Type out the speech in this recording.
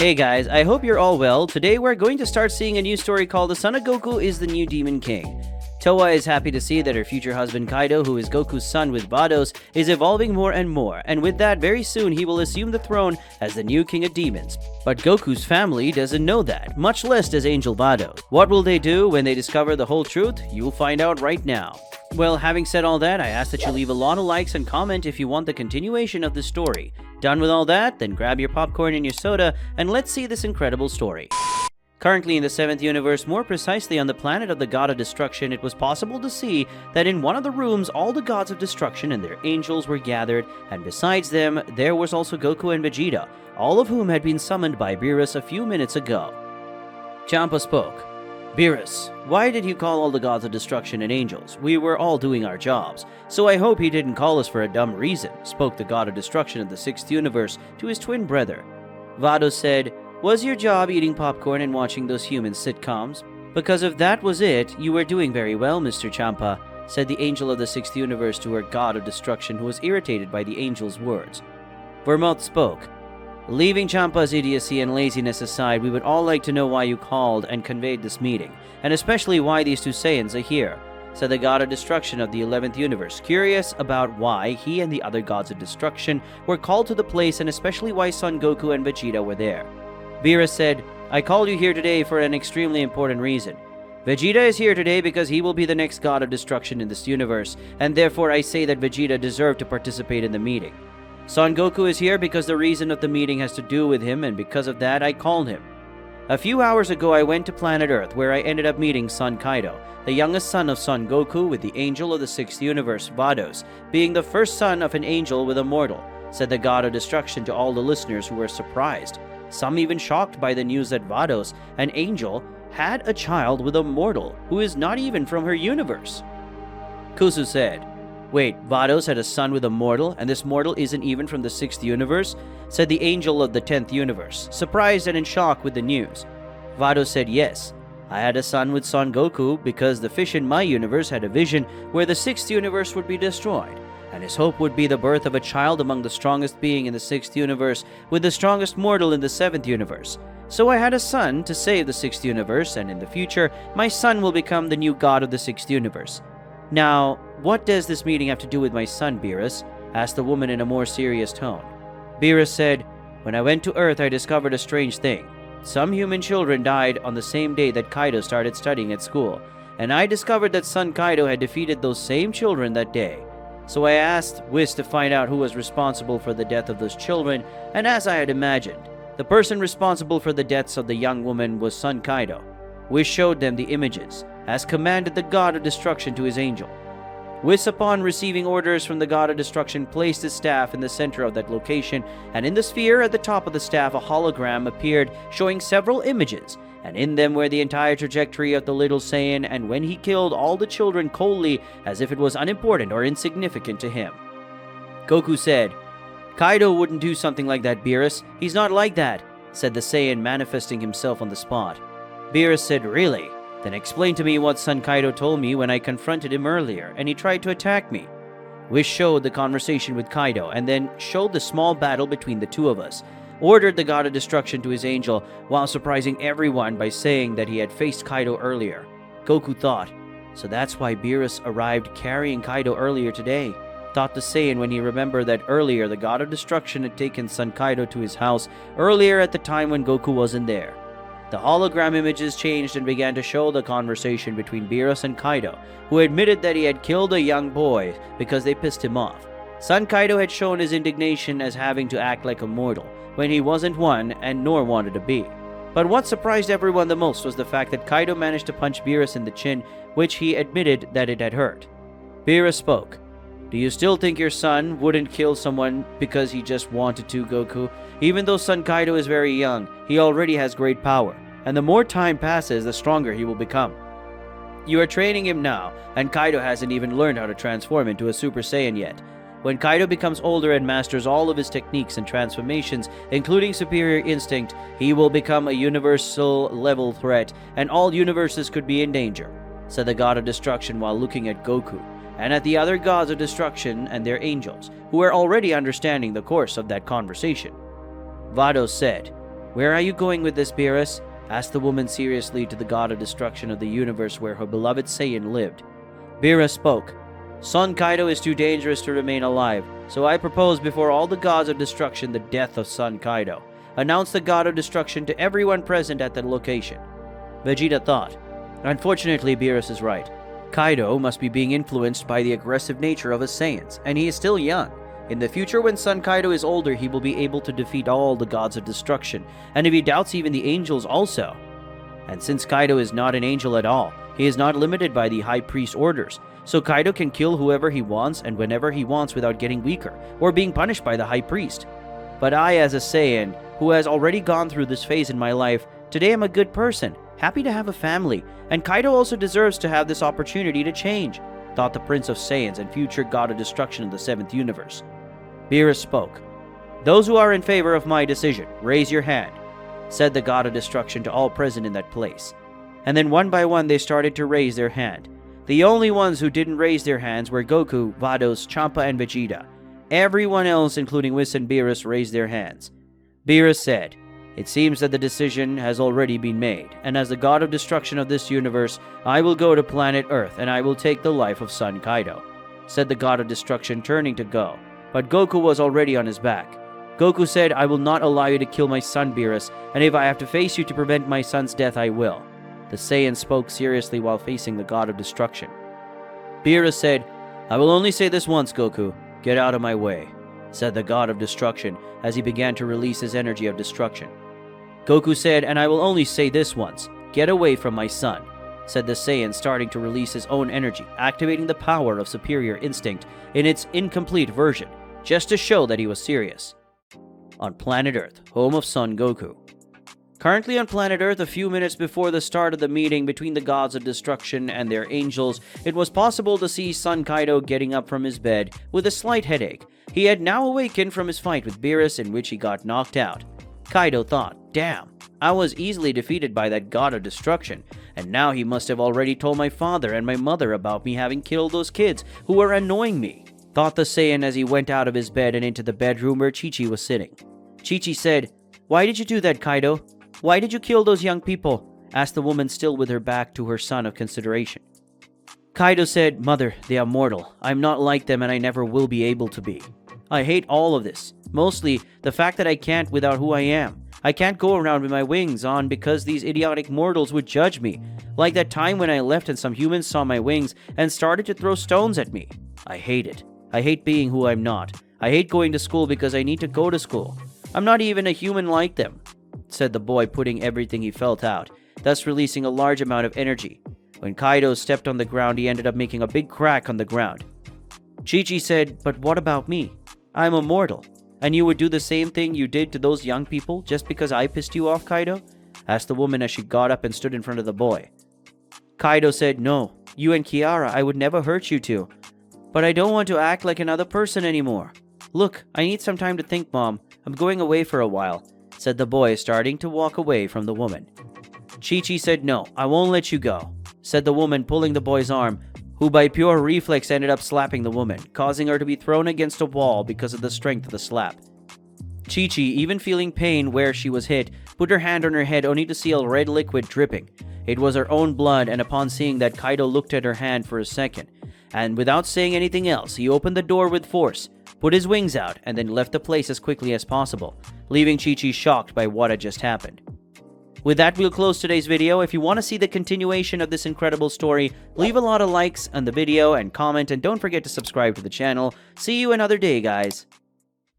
Hey guys, I hope you're all well. Today we're going to start seeing a new story called The Son of Goku is the New Demon King. Towa is happy to see that her future husband Kaito, who is Goku's son with Vados, is evolving more and more, and with that, very soon he will assume the throne as the new king of demons. But Goku's family doesn't know that, much less does Angel Vados. What will they do when they discover the whole truth? You'll find out right now. Well, having said all that, I ask that you leave a lot of likes and comment if you want the continuation of the story. Done with all that? Then grab your popcorn and your soda, and let's see this incredible story. Currently in the 7th universe, more precisely on the planet of the God of Destruction, it was possible to see that in one of the rooms all the gods of destruction and their angels were gathered, and besides them, there was also Goku and Vegeta, all of whom had been summoned by Beerus a few minutes ago. Champa spoke. Beerus, why did you call all the gods of destruction and angels? We were all doing our jobs, so I hope he didn't call us for a dumb reason, spoke the God of Destruction of the 6th universe to his twin brother. Vados said, was your job eating popcorn and watching those human sitcoms? Because if that was it, you were doing very well, Mr. Champa, said the angel of the 6th universe to her God of Destruction, who was irritated by the angel's words. Vermouth spoke. Leaving Champa's idiocy and laziness aside, we would all like to know why you called and conveyed this meeting, and especially why these two Saiyans are here, said the God of Destruction of the 11th universe, curious about why he and the other gods of destruction were called to the place and especially why Son Goku and Vegeta were there. Beerus said, I called you here today for an extremely important reason. Vegeta is here today because he will be the next god of destruction in this universe, and therefore I say that Vegeta deserved to participate in the meeting. Son Goku is here because the reason of the meeting has to do with him, and because of that I called him. A few hours ago I went to planet Earth, where I ended up meeting Son Kaito, the youngest son of Son Goku with the angel of the 6th universe, Vados, being the first son of an angel with a mortal, said the God of Destruction to all the listeners who were surprised. Some even shocked by the news that Vados, an angel, had a child with a mortal who is not even from her universe. Kusu said, wait, Vados had a son with a mortal, and this mortal isn't even from the 6th universe? Said the angel of the 10th universe, surprised and in shock with the news. Vados said, yes, I had a son with Son Goku because the fish in my universe had a vision where the 6th universe would be destroyed, and his hope would be the birth of a child among the strongest being in the 6th universe with the strongest mortal in the 7th universe. So I had a son to save the 6th universe, and in the future, my son will become the new god of the 6th universe. Now, what does this meeting have to do with my son, Beerus? Asked the woman in a more serious tone. Beerus said, when I went to Earth, I discovered a strange thing. Some human children died on the same day that Kaito started studying at school, and I discovered that Son Kaito had defeated those same children that day. So I asked Whis to find out who was responsible for the death of those children, and as I had imagined, the person responsible for the deaths of the young woman was Son Kaito. Whis showed them the images, as commanded the God of Destruction to his angel. Whis, upon receiving orders from the God of Destruction, placed his staff in the center of that location, and in the sphere at the top of the staff a hologram appeared showing several images, and in them were the entire trajectory of the little Saiyan, and when he killed all the children coldly as if it was unimportant or insignificant to him. Goku said, Kaito wouldn't do something like that, Beerus. He's not like that, said the Saiyan, manifesting himself on the spot. Beerus said, really? Then explain to me what Son Kaito told me when I confronted him earlier, and he tried to attack me. Whis showed the conversation with Kaito, and then showed the small battle between the two of us, ordered the God of Destruction to his angel, while surprising everyone by saying that he had faced Kaito earlier. Goku thought, so that's why Beerus arrived carrying Kaito earlier today, thought the Saiyan when he remembered that earlier the God of Destruction had taken Son Kaito to his house earlier at the time when Goku wasn't there. The hologram images changed and began to show the conversation between Beerus and Kaito, who admitted that he had killed a young boy because they pissed him off. Son Kaito had shown his indignation as having to act like a mortal, when he wasn't one and nor wanted to be. But what surprised everyone the most was the fact that Kaito managed to punch Beerus in the chin, which he admitted that it had hurt. Beerus spoke. Do you still think your son wouldn't kill someone because he just wanted to, Goku? Even though Son Kaito is very young, he already has great power, and the more time passes, the stronger he will become. You are training him now, and Kaito hasn't even learned how to transform into a Super Saiyan yet. When Kaito becomes older and masters all of his techniques and transformations, including Superior Instinct, he will become a universal level threat, and all universes could be in danger, said the God of Destruction while looking at Goku, and at the other gods of destruction and their angels, who were already understanding the course of that conversation. Vados said, "Where are you going with this, Beerus?" asked the woman seriously to the god of destruction of the universe where her beloved Saiyan lived. Beerus spoke. "Son Kaito is too dangerous to remain alive, so I propose before all the gods of destruction the death of son Kaito," announced the god of destruction to everyone present at the location. Vegeta thought, "Unfortunately, Beerus is right. Kaito must be being influenced by the aggressive nature of his Saiyans, and he is still young. In the future, when son Kaito is older, he will be able to defeat all the gods of destruction, and if he doubts, even the angels also. And since Kaito is not an angel at all, he is not limited by the High Priest's orders, so Kaito can kill whoever he wants and whenever he wants without getting weaker or being punished by the High Priest. But I, as a Saiyan, who has already gone through this phase in my life, today am a good person, happy to have a family, and Kaito also deserves to have this opportunity to change," thought the Prince of Saiyans and future god of destruction of the 7th universe. Beerus spoke. "Those who are in favor of my decision, raise your hand," said the god of destruction to all present in that place. And then one by one they started to raise their hand. The only ones who didn't raise their hands were Goku, Vados, Champa, and Vegeta. Everyone else, including Whis and Beerus, raised their hands. Beerus said, "It seems that the decision has already been made, and as the god of destruction of this universe, I will go to planet Earth, and I will take the life of son Kaito," said the god of destruction, turning to go. But Goku was already on his back. Goku said, "I will not allow you to kill my son Beerus, and if I have to face you to prevent my son's death, I will." The Saiyan spoke seriously while facing the god of destruction. Beerus said, "I will only say this once, Goku. Get out of my way," said the god of destruction as he began to release his energy of destruction. Goku said, "And I will only say this once. Get away from my son," said the Saiyan, starting to release his own energy, activating the power of superior instinct in its incomplete version, just to show that he was serious. On planet Earth, home of Son Goku. Currently on planet Earth, a few minutes before the start of the meeting between the gods of destruction and their angels, it was possible to see Son Kaito getting up from his bed with a slight headache. He had now awakened from his fight with Beerus, in which he got knocked out. Kaito thought, "Damn, I was easily defeated by that god of destruction, and now he must have already told my father and my mother about me having killed those kids who were annoying me," thought the Saiyan as he went out of his bed and into the bedroom where ChiChi was sitting. ChiChi said, "Why did you do that, Kaito? Why did you kill those young people?" asked the woman, still with her back to her son of consideration. Kaito said, "Mother, they are mortal. I'm not like them and I never will be able to be. I hate all of this. Mostly, the fact that I can't without who I am. I can't go around with my wings on because these idiotic mortals would judge me. Like that time when I left and some humans saw my wings and started to throw stones at me. I hate it. I hate being who I'm not. I hate going to school because I need to go to school. I'm not even a human like them," said the boy, putting everything he felt out, thus releasing a large amount of energy. When Kaito stepped on the ground, he ended up making a big crack on the ground. ChiChi said, "But what about me? I'm immortal. And you would do the same thing you did to those young people just because I pissed you off, Kaito?" asked the woman as she got up and stood in front of the boy. Kaito said, "No, you and Kiara, I would never hurt you two. But I don't want to act like another person anymore. Look, I need some time to think, Mom. I'm going away for a while," said the boy, starting to walk away from the woman. ChiChi said, "No, I won't let you go," said the woman, pulling the boy's arm, who by pure reflex ended up slapping the woman, causing her to be thrown against a wall because of the strength of the slap. ChiChi, even feeling pain where she was hit, put her hand on her head only to see a red liquid dripping. It was her own blood, and upon seeing that, Kaito looked at her hand for a second, and without saying anything else, he opened the door with force, put his wings out, and then left the place as quickly as possible, leaving ChiChi shocked by what had just happened. With that, we'll close today's video. If you want to see the continuation of this incredible story, leave a lot of likes on the video and comment, and don't forget to subscribe to the channel. See you another day, guys.